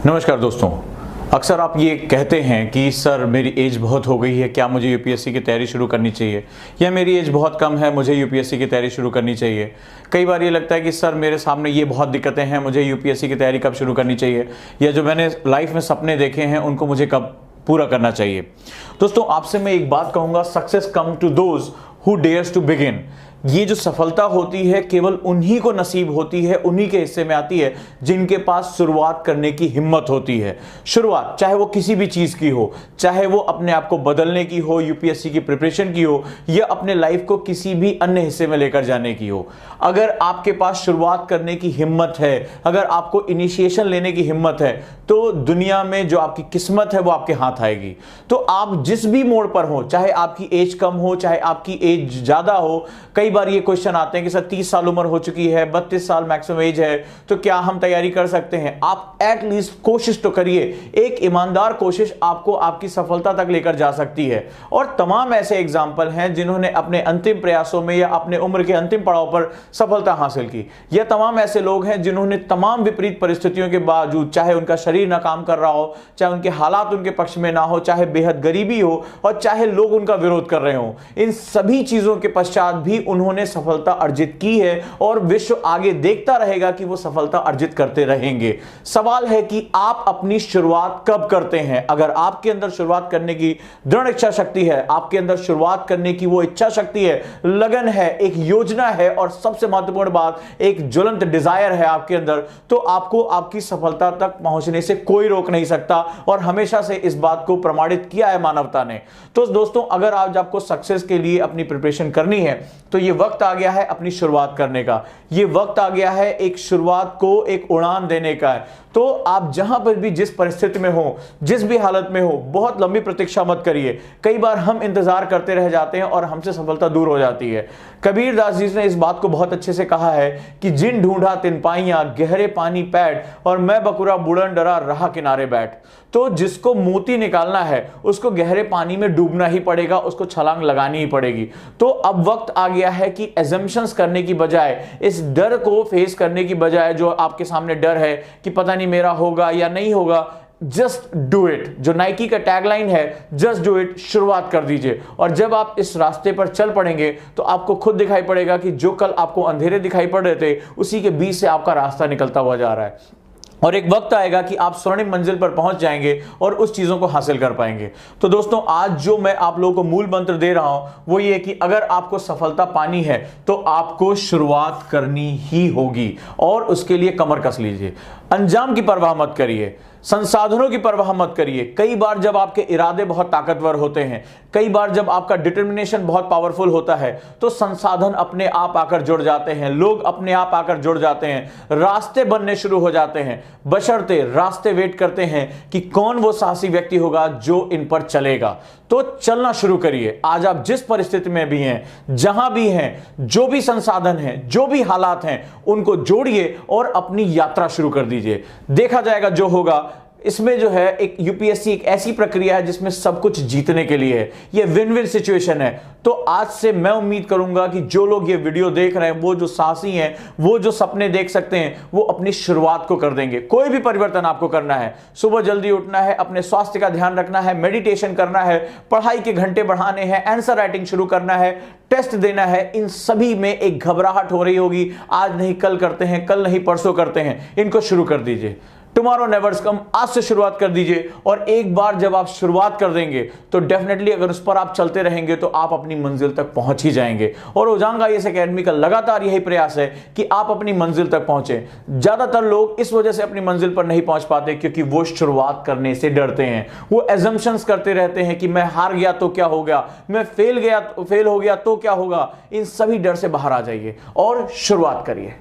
नमस्कार दोस्तों। अक्सर आप ये कहते हैं कि सर मेरी एज बहुत हो गई है, क्या मुझे यूपीएससी की तैयारी शुरू करनी चाहिए, या मेरी एज बहुत कम है, मुझे यूपीएससी की तैयारी शुरू करनी चाहिए। कई बार ये लगता है कि सर मेरे सामने ये बहुत दिक्कतें हैं, मुझे यूपीएससी की तैयारी कब शुरू करनी चाहिए, या जो मैंने लाइफ में सपने देखे हैं उनको मुझे कब पूरा करना चाहिए। दोस्तों आपसे मैं एक बात कहूँगा, success come to those who dares to begin. ये जो सफलता होती है केवल उन्हीं को नसीब होती है, उन्हीं के हिस्से में आती है जिनके पास शुरुआत करने की हिम्मत होती है। शुरुआत चाहे वो किसी भी चीज की हो, चाहे वो अपने आप को बदलने की हो, यूपीएससी की प्रिपरेशन की हो, या अपने लाइफ को किसी भी अन्य हिस्से में लेकर जाने की हो। अगर आपके पास शुरुआत करने की हिम्मत है, अगर आपको इनिशिएशन लेने की हिम्मत है, तो दुनिया में जो आपकी किस्मत है वो आपके हाथ आएगी। तो आप जिस भी मोड़ पर हो, चाहे आपकी एज कम हो, चाहे आपकी एज ज्यादा हो। कई बार ये क्वेश्चन आते हैं कि सर 30 साल उम्र हो चुकी है, 32 साल मैक्सिमम एज है, तो क्या हम तैयारी कर सकते हैं? आप एटलीस्ट कोशिश तो करिए। एक ईमानदार कोशिश आपको आपकी सफलता तक लेकर जा सकती है। और तमाम ऐसे एग्जाम्पल हैं जिन्होंने अपने अंतिम प्रयासों में या अपने उम्र के अंतिम पड़ाव पर सफलता हासिल की। यह तमाम ऐसे लोग हैं जिन्होंने तमाम विपरीत परिस्थितियों के बावजूद, चाहे उनका शरीर ना काम कर रहा हो, चाहे उनके हालात उनके पक्ष में ना हो, चाहे बेहद गरीबी हो, और चाहे लोग उनका विरोध कर रहे हो, इन सभी चीजों के पश्चात भी उन्होंने सफलता अर्जित की है। और विश्व आगे देखता रहेगा कि वो सफलता अर्जित करते रहेंगे। सवाल है कि आप अपनी शुरुआत कब करते हैं। अगर आपके अंदर शुरुआत करने की दृढ़ इच्छा शक्ति है, आपके अंदर शुरुआत करने की वो इच्छा शक्ति है, लगन है, एक योजना है, और सबसे महत्वपूर्ण बात एक ज्वलंत डिजायर है आपके अंदर, तो आपको आपकी सफलता तक पहुंचने से कोई रोक नहीं सकता। और हमेशा से इस बात को प्रमाणित किया है मानवता ने। तो दोस्तों, अगर आज आपको सक्सेस के लिए अपनी प्रिपरेशन करनी है, तो ये वक्त आ गया है अपनी शुरुआत करने का। ये वक्त आ गया है एक शुरुआत को एक उड़ान देने का है। तो आप जहां पर भी, जिस परिस्थिति में हो, जिस भी हालत में हो, बहुत लंबी प्रतीक्षा मत करिए। कई बार हम इंतजार करते रह जाते हैं और हमसे सफलता दूर हो जाती है। कबीर दास जी ने इस बात को बहुत अच्छे से कहा है कि जिन ढूंढा तिन पाइयां, गहरे पानी पैठ, और मैं बकुरा बुड़न डरा रहा किनारे बैठ। तो जिसको मोती निकालना है उसको गहरे पानी में डूबना ही पड़ेगा, उसको छलांग लगानी ही पड़ेगी। तो अब वक्त आ गया है कि एजम्पशंस करने की बजाय, इस डर को फेस करने की बजाय, जो आपके सामने डर है कि पता नहीं मेरा होगा या नहीं होगा, जस्ट डू इट। जो नाइकी का टैगलाइन है, जस्ट डू इट, शुरुआत कर दीजिए। और जब आप इस रास्ते पर चल पड़ेंगे तो आपको खुद दिखाई पड़ेगा कि जो कल आपको अंधेरे दिखाई पड़ रहे थे, उसी के बीच से आपका रास्ता निकलता हुआ जा रहा है। और एक वक्त आएगा कि आप स्वर्णिम मंजिल पर पहुंच जाएंगे और उस चीजों को हासिल कर पाएंगे। तो दोस्तों, आज जो मैं आप लोगों को मूल मंत्र दे रहा हूं वो ये कि अगर आपको सफलता पानी है तो आपको शुरुआत करनी ही होगी, और उसके लिए कमर कस लीजिए। अंजाम की परवाह मत करिए, संसाधनों की परवाह मत करिए। कई बार जब आपके इरादे बहुत ताकतवर होते हैं, कई बार जब आपका डिटर्मिनेशन बहुत पावरफुल होता है, तो संसाधन अपने आप आकर जुड़ जाते हैं, लोग अपने आप आकर जुड़ जाते हैं, रास्ते बनने शुरू हो जाते हैं। बशर्ते रास्ते वेट करते हैं कि कौन वो साहसी व्यक्ति होगा जो इन पर चलेगा। तो चलना शुरू करिए। आज आप जिस परिस्थिति में भी हैं, जहां भी हैं, जो भी संसाधन हैं, जो भी हालात हैं, उनको जोड़िए और अपनी यात्रा शुरू कर दीजिए। देखा जाएगा जो होगा। इसमें जो है एक यूपीएससी एक ऐसी प्रक्रिया है जिसमें सब कुछ जीतने के लिए है। ये विन विन सिचुएशन है। तो आज से मैं उम्मीद करूंगा कि जो लोग ये वीडियो देख रहे हैं, वो जो साहसी हैं, वो जो सपने देख सकते हैं, वो अपनी शुरुआत को कर देंगे। कोई भी परिवर्तन आपको करना है, सुबह जल्दी उठना है, अपने स्वास्थ्य का ध्यान रखना है, मेडिटेशन करना है, पढ़ाई के घंटे बढ़ाने हैं, आंसर राइटिंग शुरू करना है, टेस्ट देना है, इन सभी में एक घबराहट हो रही होगी। आज नहीं कल करते हैं, कल नहीं परसों करते हैं, इनको शुरू कर दीजिए। टुमारो नेवर्स कम, आज से शुरुआत कर दीजिए। और एक बार जब आप शुरुआत कर देंगे तो डेफिनेटली अगर उस पर आप चलते रहेंगे तो आप अपनी मंजिल तक पहुंच ही जाएंगे। और ओजांग आईएएस एकेडमी का लगातार यही प्रयास है कि आप अपनी मंजिल तक पहुंचे। ज्यादातर लोग इस वजह से अपनी मंजिल पर नहीं पहुंच पाते क्योंकि वो शुरुआत करने से डरते हैं। वो एजम्पशंस करते रहते हैं कि मैं हार गया तो क्या हो गया, मैं फेल हो गया तो क्या होगा। इन सभी डर से बाहर आ जाइए और शुरुआत करिए।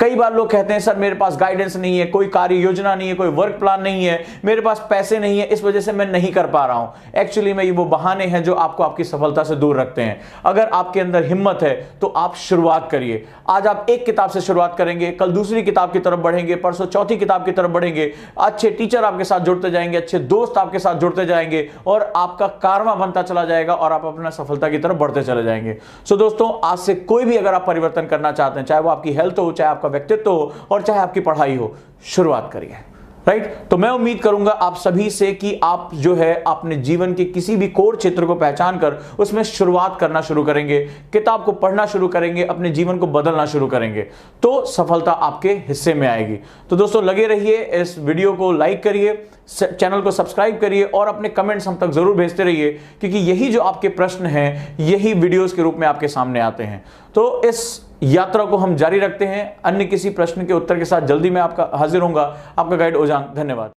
कई बार लोग कहते हैं सर मेरे पास गाइडेंस नहीं है, कोई कार्य योजना नहीं है, कोई वर्क प्लान नहीं है, मेरे पास पैसे नहीं है, इस वजह से मैं नहीं कर पा रहा हूं। एक्चुअली में ये वो बहाने हैं जो आपको आपकी सफलता से दूर रखते हैं। अगर आपके अंदर हिम्मत है तो आप शुरुआत करिए। आज आप एक किताब से शुरुआत करेंगे, कल दूसरी किताब की तरफ बढ़ेंगे, परसों चौथी किताब की तरफ बढ़ेंगे। अच्छे टीचर आपके साथ जुड़ते जाएंगे, अच्छे दोस्त आपके साथ जुड़ते जाएंगे और आपका कारवां बनता चला जाएगा और आप अपना सफलता की तरफ बढ़ते चले जाएंगे। सो दोस्तों, आज से कोई भी अगर आप परिवर्तन करना चाहते हैं, चाहे वो आपकी हेल्थ हो, चाहे आपका व्यक्तित्व हो और चाहे आपकी पढ़ाई हो, शुरुआत करिए। राइट। तो मैं उम्मीद करूंगा आप सभी से कि आप जो है अपने जीवन के किसी भी कोर क्षेत्र को पहचान कर उसमें शुरुआत करना शुरू करेंगे, किताब को पढ़ना शुरू करेंगे, अपने जीवन को बदलना शुरू करेंगे, तो सफलता आपके हिस्से में आएगी। तो दोस्तों लगे रहिए, इस वीडियो को लाइक करिए, चैनल को सब्सक्राइब करिए और अपने कमेंट्स हम तक जरूर भेजते रहिए, क्योंकि यही जो आपके प्रश्न हैं यही वीडियोस के रूप में आपके सामने आते हैं। तो इस यात्रा को हम जारी रखते हैं। अन्य किसी प्रश्न के उत्तर के साथ जल्दी मैं आपका हाजिर होऊंगा। आपका गाइड ओजांग, धन्यवाद।